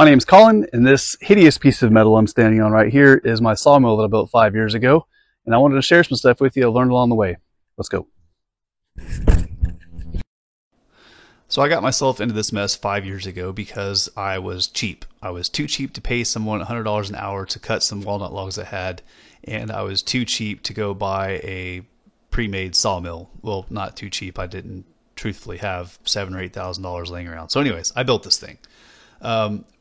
name's Colin, and this hideous piece of metal I'm standing on right here is my sawmill that I built 5 years ago, and I wanted to share some stuff with you I learned along the way. Let's go. So I got myself into this mess 5 years ago because I was cheap. I was too cheap to pay someone $100 an hour to cut some walnut logs I had, and I was too cheap to go buy a pre-made sawmill. Well, not too cheap. I didn't truthfully have $7,000 or $8,000 laying around. So anyways, I built this thing.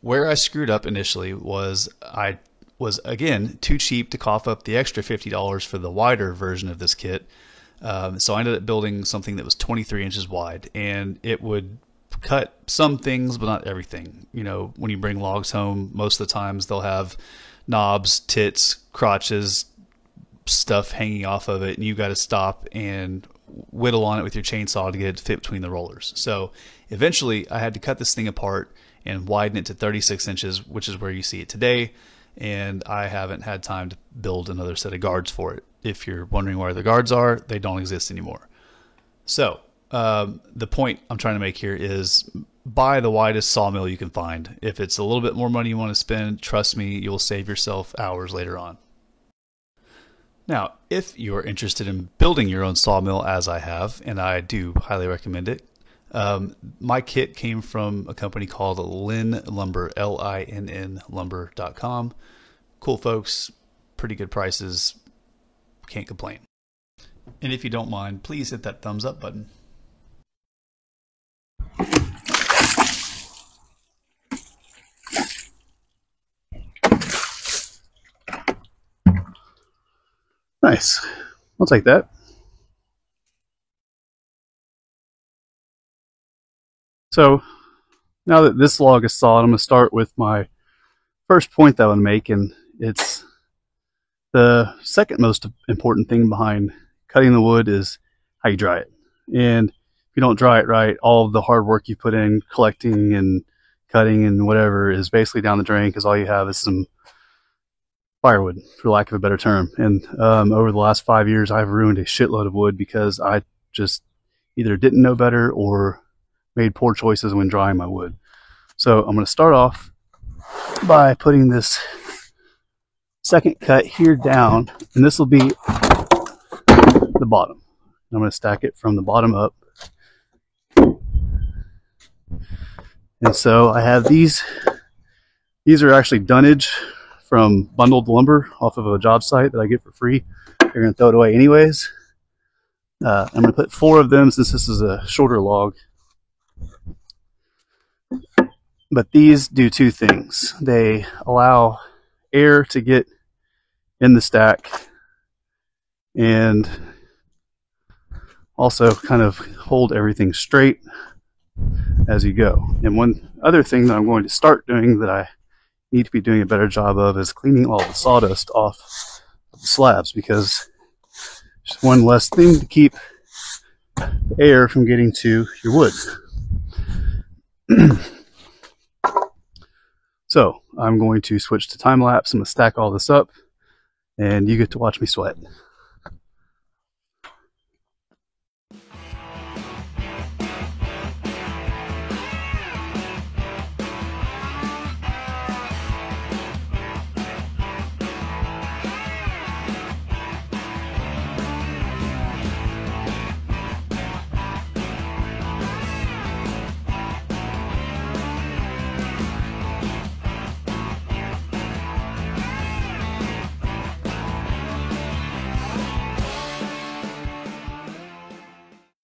Where I screwed up initially was I was, again, too cheap to cough up the extra $50 for the wider version of this kit. So I ended up building something that was 23 inches wide, and it would cut some things, but not everything. You know, when you bring logs home, most of the times they'll have knobs, tits, crotches, stuff hanging off of it, and you got to stop and whittle on it with your chainsaw to get it to fit between the rollers. So eventually I had to cut this thing apart and widen it to 36 inches, which is where you see it today. And I haven't had time to build another set of guards for it. If you're wondering where the guards are, they don't exist anymore. So the point I'm trying to make here is buy the widest sawmill you can find. If it's a little bit more money you want to spend, trust me, you'll save yourself hours later on. Now, if you're interested in building your own sawmill, as I have, and I do highly recommend it, my kit came from a company called Linn Lumber, Linn lumber.com. Cool folks, pretty good prices, can't complain. And if you don't mind, please hit that thumbs up button. Nice. I'll take that. So now that this log is sawed, I'm going to start with my first point that I want to make, and it's the second most important thing behind cutting the wood is how you dry it. And if you don't dry it right, all of the hard work you put in collecting and cutting and whatever is basically down the drain, because all you have is some firewood, for lack of a better term. And over the last 5 years, I've ruined a shitload of wood because I just either didn't know better or made poor choices when drying my wood. So I'm going to start off by putting this second cut here down, and this will be the bottom. I'm going to stack it from the bottom up. And so I have these are actually dunnage from bundled lumber off of a job site that I get for free. They're going to throw it away anyways. I'm going to put 4 of them since this is a shorter log. But these do 2 things. They allow air to get in the stack and also kind of hold everything straight as you go. And one other thing that I'm going to start doing that I need to be doing a better job of is cleaning all the sawdust off of the slabs, because it's one less thing to keep the air from getting to your wood. So I'm going to switch to time lapse. I'm going to stack all this up, and you get to watch me sweat.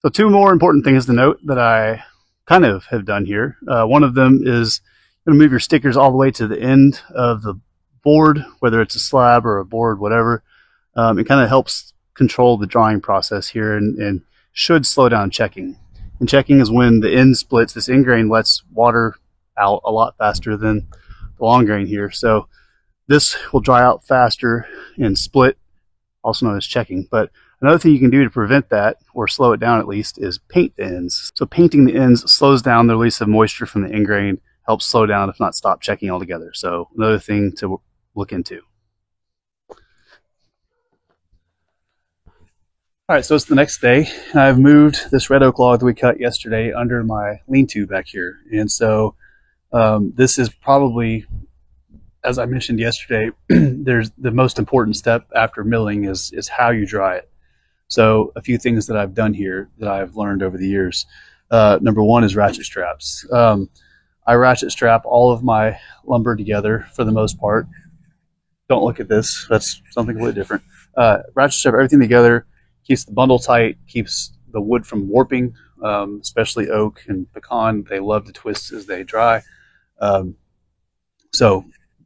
So 2 more important things to note that I kind of have done here. One of them is going to move your stickers all the way to the end of the board, whether it's a slab or a board, whatever. It kind of helps control the drawing process here and should slow down checking. And checking is when the end splits. This end grain lets water out a lot faster than the long grain here. So this will dry out faster and split, also known as checking. But another thing you can do to prevent that, or slow it down at least, is paint the ends. So painting the ends slows down the release of moisture from the end grain, helps slow down, if not stop checking altogether. So another thing to look into. All right, so it's the next day, and I've moved this red oak log that we cut yesterday under my lean-to back here. And so This is probably, as I mentioned yesterday, there's the most important step after milling is how you dry it. So a few things that I've done here that I've learned over the years. Number one is ratchet straps. I ratchet strap all of my lumber together for the most part. Don't look at this. That's something completely different. Ratchet strap everything together, keeps the bundle tight, keeps the wood from warping, especially oak and pecan. They love to twist as they dry. So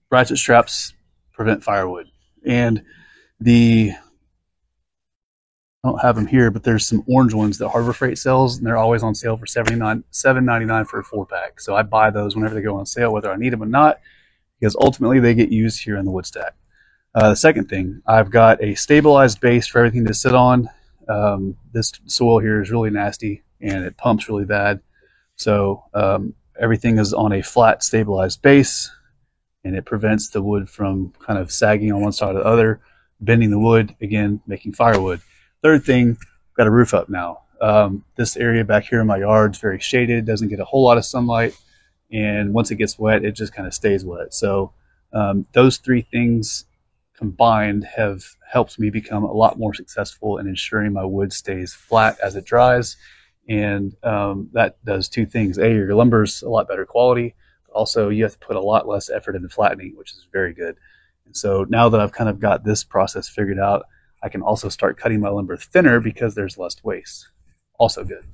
ratchet straps prevent firewood. And I don't have them here, but there's some orange ones that Harbor Freight sells, and they're always on sale for $7.99 for a 4-pack. So I buy those whenever they go on sale, whether I need them or not, because ultimately they get used here in the wood stack. The second thing, I've got a stabilized base for everything to sit on. This soil here is really nasty, and it pumps really bad. So everything is on a flat, stabilized base, and it prevents the wood from kind of sagging on one side or the other, bending the wood, again, making firewood. Third thing, got a roof up now. This area back here in my yard is very shaded, doesn't get a whole lot of sunlight, and once it gets wet, it just kind of stays wet. So those three things combined have helped me become a lot more successful in ensuring my wood stays flat as it dries. And that does two things. A, your lumber's a lot better quality, but also you have to put a lot less effort into flattening, which is very good. And so now that I've kind of got this process figured out, I can also start cutting my lumber thinner because there's less waste. Also good.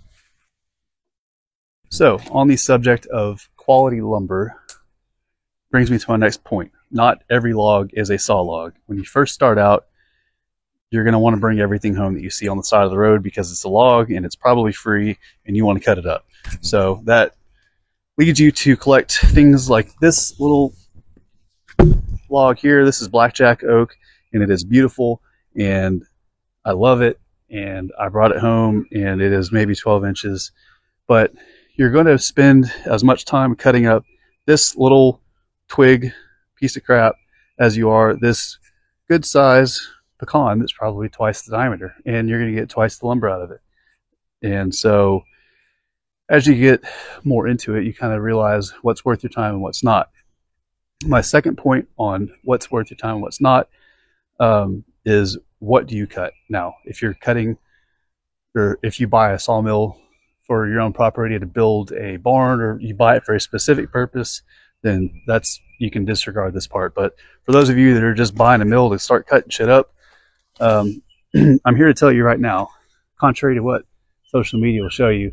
So on the subject of quality lumber, brings me to my next point. Not every log is a saw log. When you first start out, you're going to want to bring everything home that you see on the side of the road because it's a log and it's probably free and you want to cut it up. So that leads you to collect things like this little log here. This is blackjack oak, and it is beautiful, and I love it, and I brought it home, and it is maybe 12 inches. But you're going to spend as much time cutting up this little twig piece of crap as you are this good size pecan that's probably twice the diameter, and you're going to get twice the lumber out of it. And so as you get more into it, you kind of realize what's worth your time and what's not. My second point on what's worth your time and what's not is, what do you cut? Now, if you're cutting, or if you buy a sawmill for your own property to build a barn, or you buy it for a specific purpose, then you can disregard this part. But for those of you that are just buying a mill to start cutting shit up, I'm here to tell you right now, contrary to what social media will show you,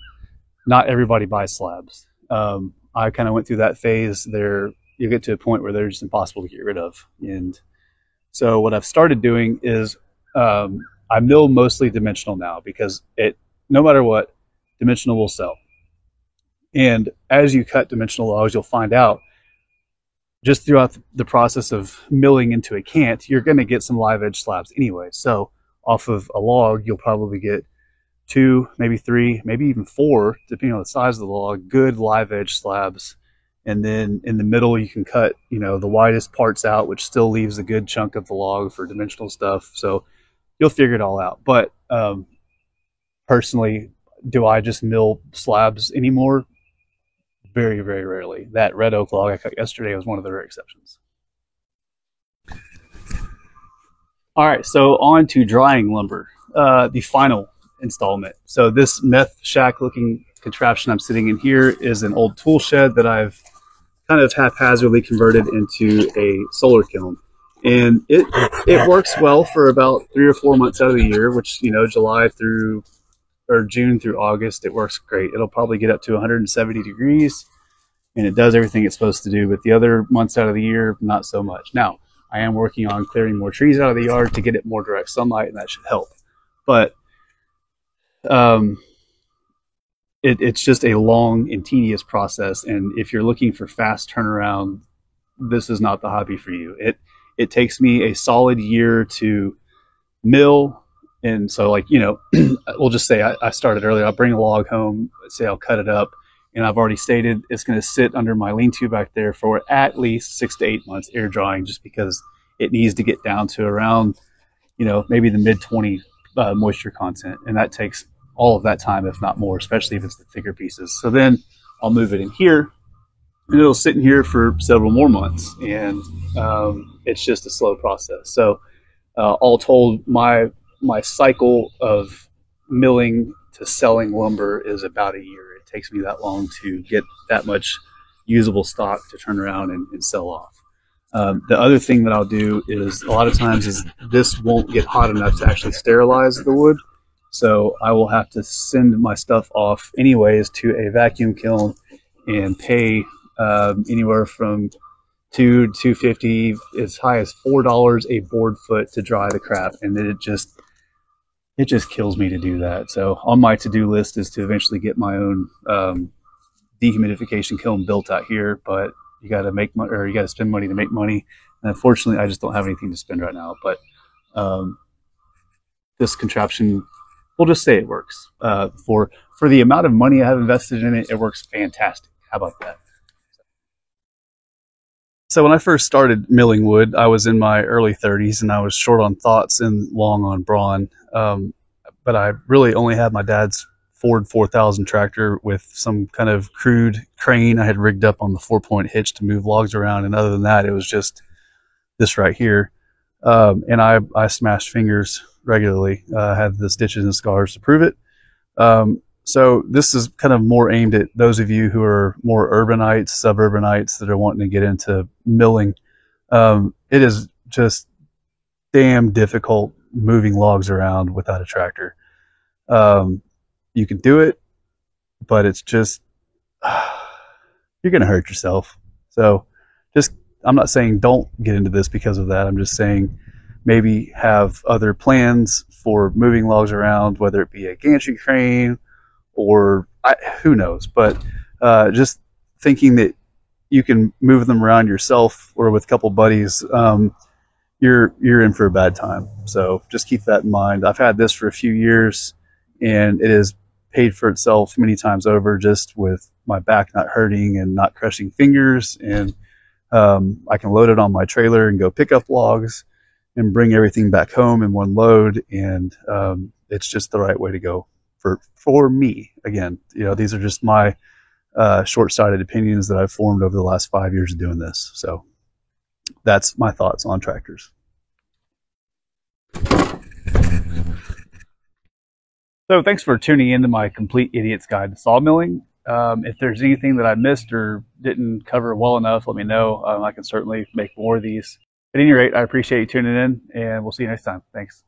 not everybody buys slabs. I kind of went through that phase. You get to a point where they're just impossible to get rid of. And so what I've started doing is I mill mostly dimensional now, because no matter what, dimensional will sell. And as you cut dimensional logs, you'll find out just throughout the process of milling into a cant, you're going to get some live edge slabs anyway. So off of a log, you'll probably get 2, maybe 3, maybe even 4, depending on the size of the log, good live edge slabs. And then in the middle, you can cut, the widest parts out, which still leaves a good chunk of the log for dimensional stuff. So you'll figure it all out. But personally, do I just mill slabs anymore? Very, very rarely. That red oak log I cut yesterday was one of the rare exceptions. All right, so on to drying lumber, the final installment. So this meth shack looking contraption I'm sitting in here is an old tool shed that I've kind of haphazardly converted into a solar kiln. And it works well for about 3 or 4 months out of the year, which, July through, or June through August, it works great. It'll probably get up to 170 degrees, and it does everything it's supposed to do. But the other months out of the year, not so much. Now, I am working on clearing more trees out of the yard to get it more direct sunlight, and that should help. But it's just a long and tedious process, and if you're looking for fast turnaround, this is not the hobby for you. It takes me a solid year to mill. And so, we'll just say I started earlier. I'll bring a log home, say I'll cut it up, and I've already stated it's going to sit under my lean-to back there for at least 6 to 8 months air drying, just because it needs to get down to around, maybe the mid-20 moisture content, and that takes all of that time, if not more, especially if it's the thicker pieces. So then I'll move it in here, and it'll sit in here for several more months, and it's just a slow process. So all told, my cycle of milling to selling lumber is about a year. It takes me that long to get that much usable stock to turn around and sell off. The other thing that I'll do is a lot of times is this won't get hot enough to actually sterilize the wood. So I will have to send my stuff off anyways to a vacuum kiln and pay anywhere from $2 to $2.50, as high as $4 a board foot to dry the crap, and it just kills me to do that. So on my to-do list is to eventually get my own dehumidification kiln built out here, but you got to make money, or you got to spend money to make money. And unfortunately, I just don't have anything to spend right now. But this contraption, we'll just say it works. For the amount of money I have invested in it, it works fantastic. How about that? So when I first started milling wood, I was in my early 30s, and I was short on thoughts and long on brawn. But I really only had my dad's Ford 4000 tractor with some kind of crude crane I had rigged up on the 4-point hitch to move logs around. And other than that, it was just this right here. And I smashed fingers regularly. I had the stitches and scars to prove it. So this is kind of more aimed at those of you who are more urbanites, suburbanites that are wanting to get into milling. It is just damn difficult moving logs around without a tractor. You can do it, but it's just, you're going to hurt yourself. So just, I'm not saying don't get into this because of that. I'm just saying maybe have other plans for moving logs around, whether it be a gantry crane or who knows, but just thinking that you can move them around yourself or with a couple buddies, you're in for a bad time. So just keep that in mind. I've had this for a few years, and it has paid for itself many times over, just with my back not hurting and not crushing fingers. And I can load it on my trailer and go pick up logs and bring everything back home in one load. And it's just the right way to go for me. Again, these are just my short-sighted opinions that I've formed over the last 5 years of doing this. So that's my thoughts on tractors. So thanks for tuning into my Complete Idiot's Guide to Sawmilling. If there's anything that I missed or didn't cover well enough, let me know. I can certainly make more of these. At any rate, I appreciate you tuning in, and we'll see you next time. Thanks.